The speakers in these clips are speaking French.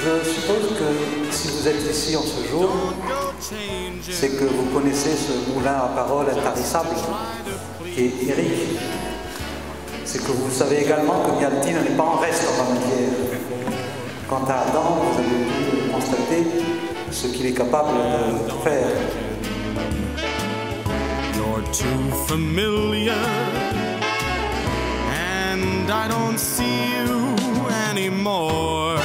Je suppose que si vous êtes ici en ce jour, c'est que vous connaissez ce moulin à paroles intarissable qui est Eric. C'est que vous savez également que Galtine n'est pas en reste en la matière. Quant à Adam, vous avez pu constater ce qu'il est capable de faire. You're too familiar, and I don't see you anymore.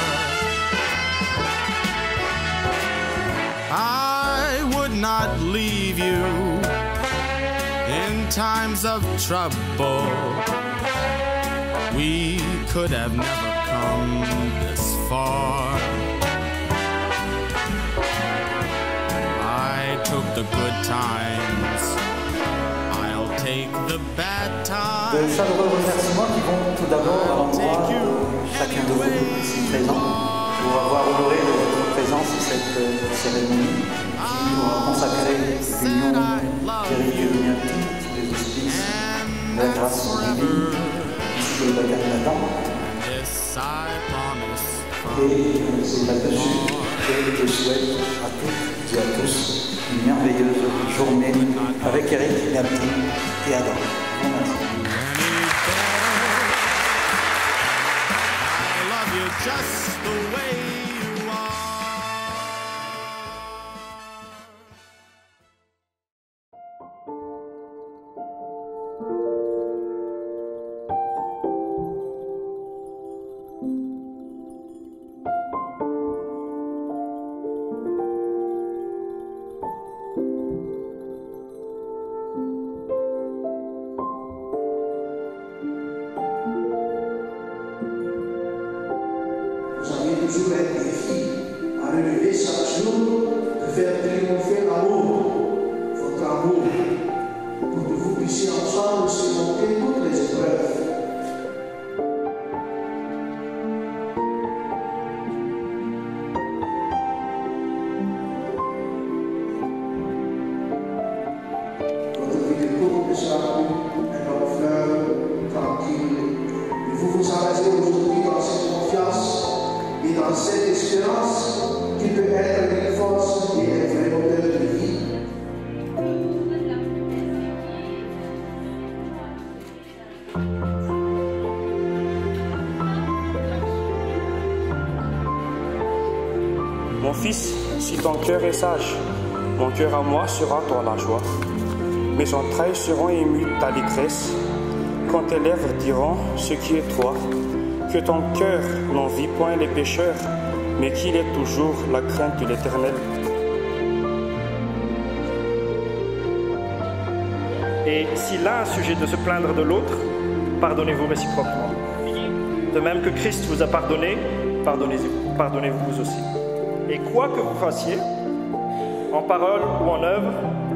I would not leave you in times of trouble. We could have never come this far. I took the good times, I'll take the bad times. De chaleureux remerciements qui vont tout d'abord à l'endroit de chacun de vous ici présents pour avoir honoré de votre présence cette cérémonie qui nous a consacré l'union d'Éric et Galtine sous les auspices de la grâce divine issus de la baptême d'Adam. Et c'est là-dessus que je souhaite à toutes et à tous une merveilleuse journée avec Éric, Galtine et Adam. Je vous remercie. Just the way you are. Vous avez toujours un défi à relever chaque jour, de faire triompher l'amour, votre amour, pour que vous puissiez ensemble surmonter toutes les épreuves. Votre vie de couple sera un long fleuve tranquille. Et vous vous arrêtez aujourd'hui dans cette confiance et dans cette espérance qui peut être une force et un vrai modèle de vie. Mon fils, si ton cœur est sage, mon cœur à moi sera dans la joie. Mes entrailles seront émues de ta détresse, quand tes lèvres diront ce qui est toi. Que ton cœur n'envie point les pécheurs, mais qu'il ait toujours la crainte de l'Éternel. Et si l'un a sujet de se plaindre de l'autre, pardonnez-vous réciproquement. De même que Christ vous a pardonné, pardonnez-vous aussi. Et quoi que vous fassiez, en parole ou en œuvre,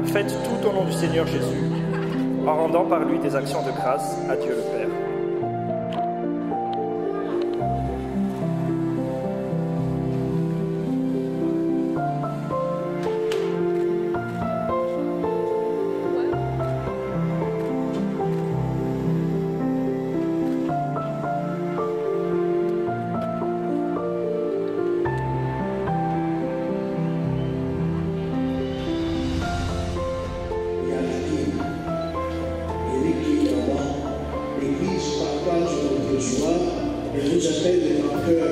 faites tout au nom du Seigneur Jésus, en rendant par lui des actions de grâce à Dieu le Père. Et vous appelle de grand cœur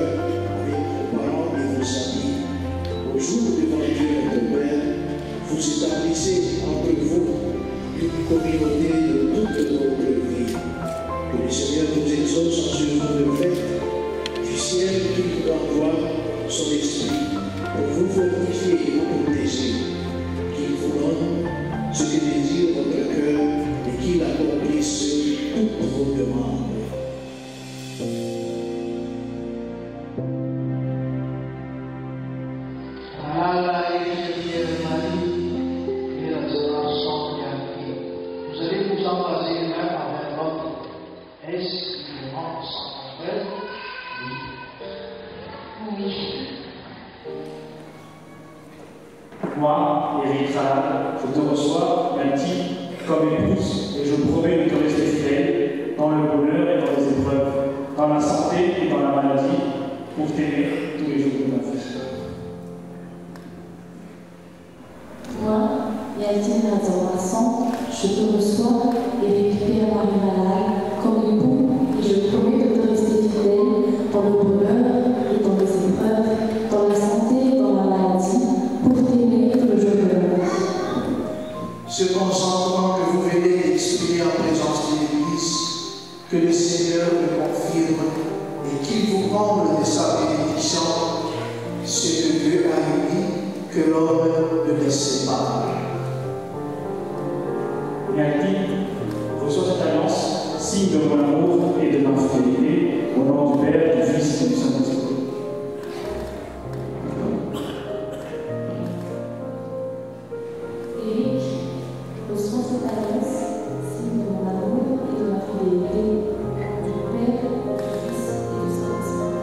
avec vos parents et vos amis. Au jour devant Dieu notre Père, vous établissez entre vous une communauté de toute votre vie. Que le Seigneur vous exauce en ce jour de fête, du ciel qui vous envoie son esprit pour vous fortifier et vous protéger, qu'il vous donne ce que désire votre cœur et qu'il accomplisse toutes vos demandes. Moi, Éric Salade, je te reçois, Galtine, comme épouse, et je promets de te rester fidèle dans le bonheur et dans les épreuves, dans la santé et dans la maladie, pour t'aimer tous les jours de ma vie. Moi, Yadine Azawasan, je te reçois et récupère Marie Malade comme époux et je promets de te rester fidèle dans le bonheur et dans les épreuves, dans la santé et dans la maladie, pour t'aimer tout le jour de la vie. Ce consentement que vous venez d'exprimer en présence de l'Église, que le Seigneur le confirme et qu'il vous comble de sa bénédiction, ce que Dieu a uni, que l'homme ne laisse sépare. Yadine, reçois cette alliance, signe de mon amour et de ma fidélité, au nom du Père, du Fils et du Saint-Esprit. Éric, reçois cette alliance, signe de mon amour et de ma fidélité, au nom du Père, du Fils et du Saint-Esprit.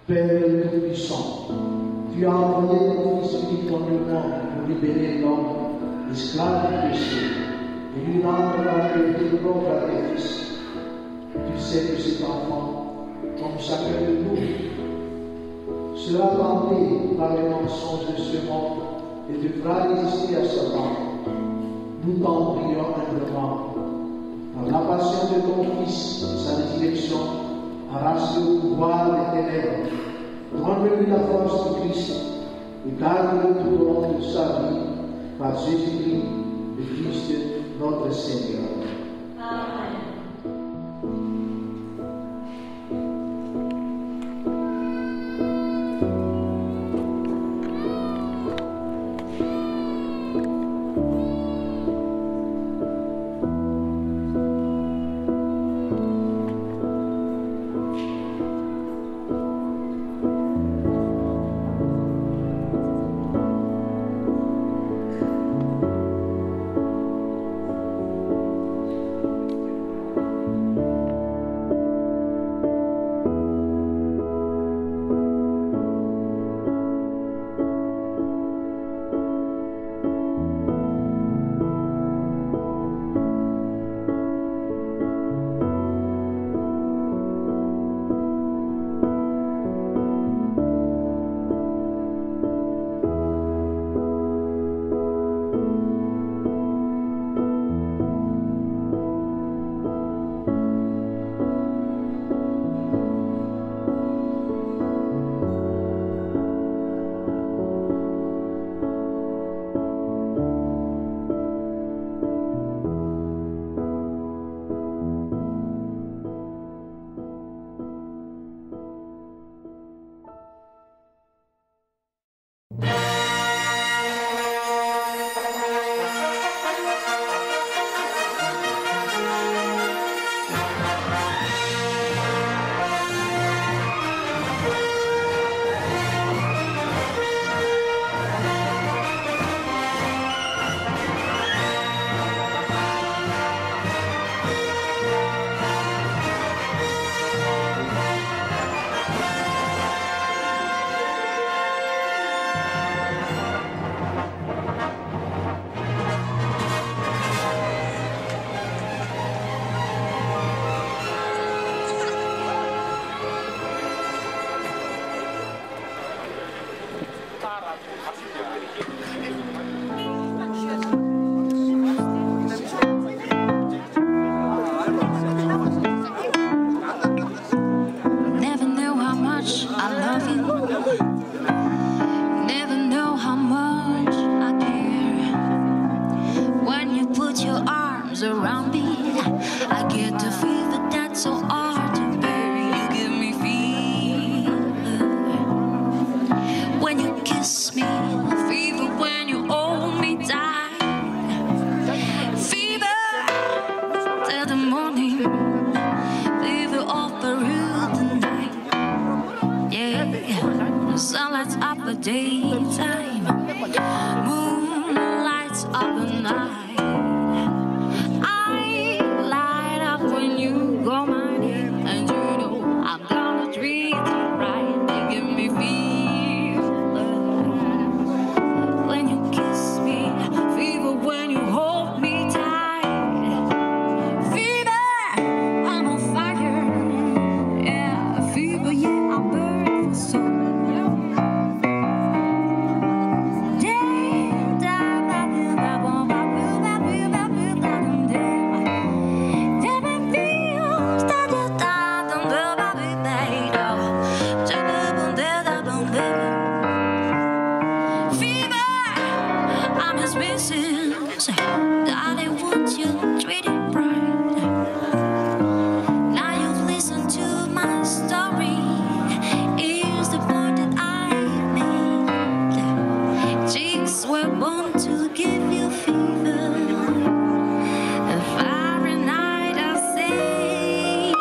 Père Tout-Puissant, tu as envoyé ton Fils unique dans le monde pour libérer l'homme, esclave du péché, et lui rendre la liberté propre à tes fils. Tu sais que cet enfant, comme chacun de nous, sera tenté par les mensonges de ce monde et devra résister à Satan. Nous t'en prions humblement. Par la passion de ton Fils et sa résurrection, arrache le pouvoir des ténèbres, donne-lui la force de Christ et garde-le tout au long de sa vie par Jésus-Christ, le Christ, notre Seigneur. Amen. arms around me. I get to feel that that's so hard to bear. You give me fever when you kiss me, fever when you hold me tight, fever till the morning. lights of the night. I light up when you go my name, and you know I'm gonna treat you right. You give me fever when you kiss me, fever when you hold me tight. Fever, I'm on fire. Yeah, fever, yeah, I'm burning for so. Darling, won't you treat it right? Now you've listened to my story. Here's the part that I made. Chicks were born to give you fever. A fiery night, I say,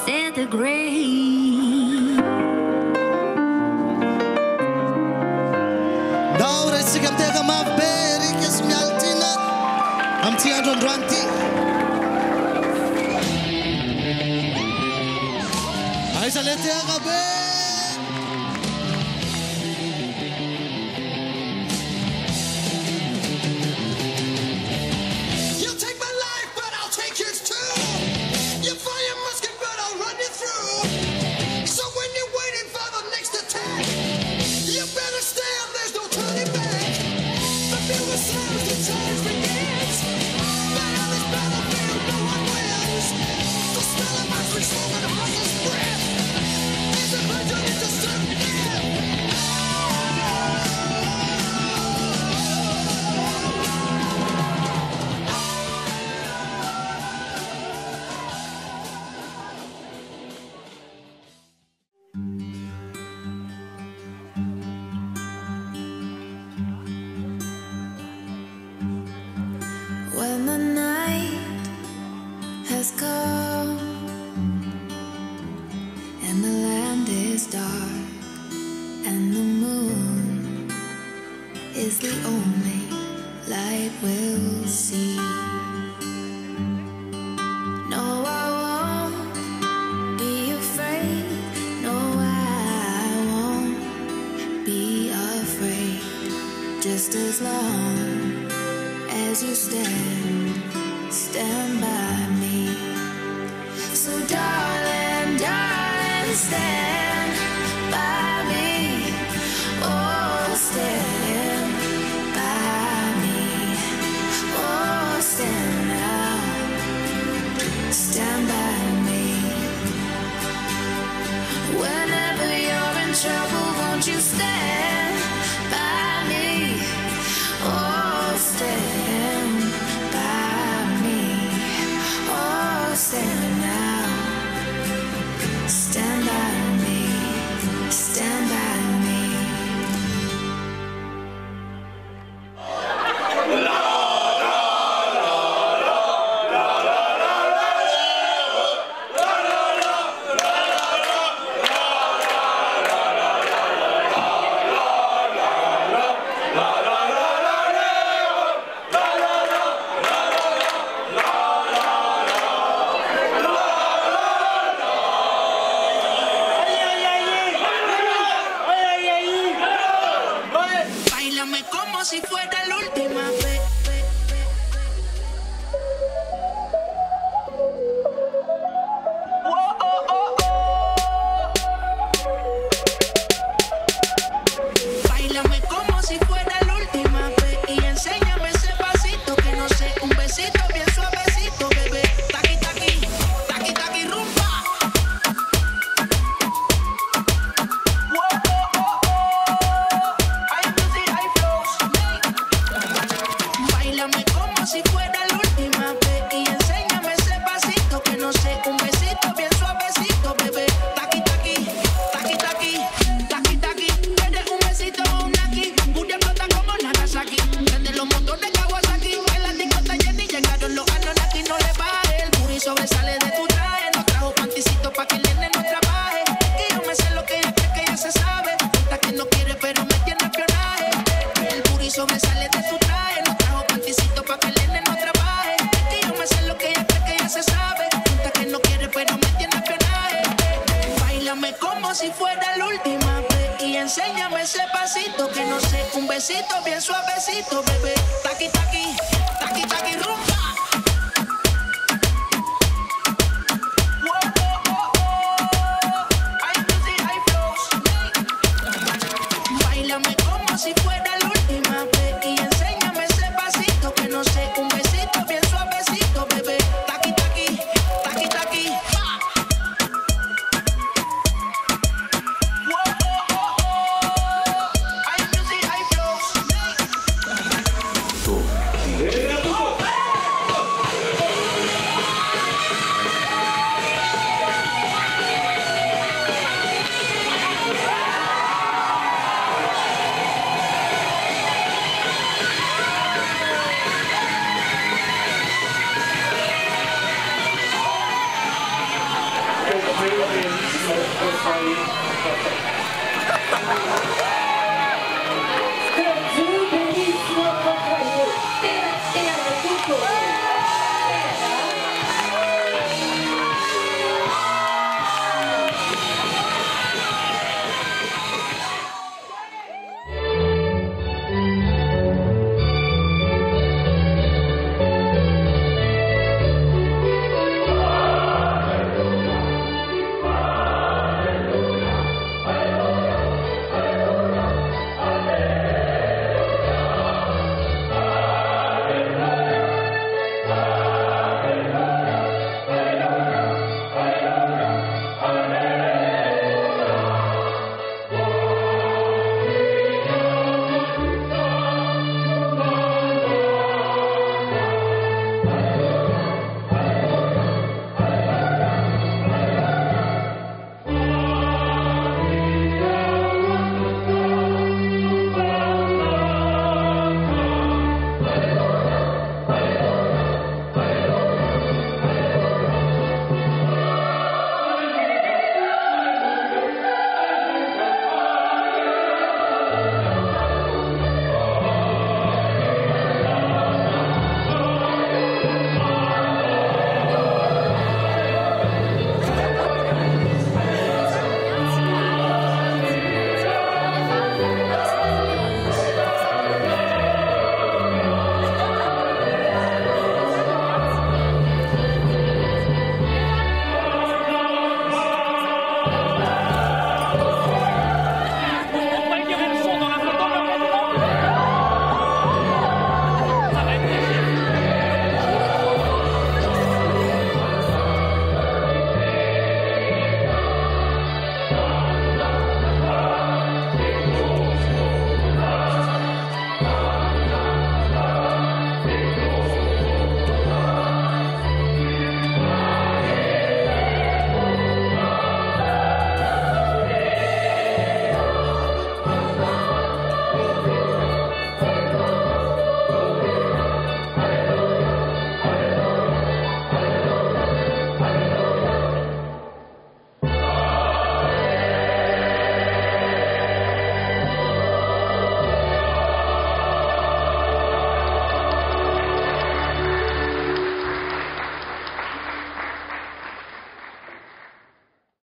centigrade. Daure sikam tega mavberi kes mialtina amti andronti Aisa lete agabe You take my life but I'll take yours too. You fire your musket but I'll run you through. So when you're waiting for the next attack, you better stand, there's no turning back. The builder slams, the charge begins. But on this battlefield, no one wins. The smell of ivory smoke and a hustler's breath is a virgin into certain death. When the night has come and the land is dark and the moon is the only light we'll see. No, I won't be afraid. No, I won't be afraid. Just as long as you stand by me. So darling, darling, stand by me. Oh, stand by me. Oh, stand now. Stand by me. Whenever you're in trouble, won't you stand by me? Oh, stand by me. Oh, stand now. Stand by me. Stand by me. Báilame como si fuera la última vez. Báilame como si fuera la última vez y enséñame ese pasito que no sé, un besito bien suavecito, bebé. Taqui taqui, taqui taqui rumba. Hay music, hay flows. sobresale de tu traje. No trajo panticito pa' que el nene no trabaje. Es que yo me sé lo que ella cree que ya se sabe. Cuenta que no quiere pero me tiene espionaje. Báilame como si fuera la última vez y enséñame ese pasito que no sé, un besito bien suavecito, bebé. Taqui, taqui, taqui, taqui, rumba. Báilame como si fuera la última vez y enséñame ese pasito que no sé, un besito bien suavecito, bebé. Taqui, taqui, taqui, taqui. Hay music, hay flows.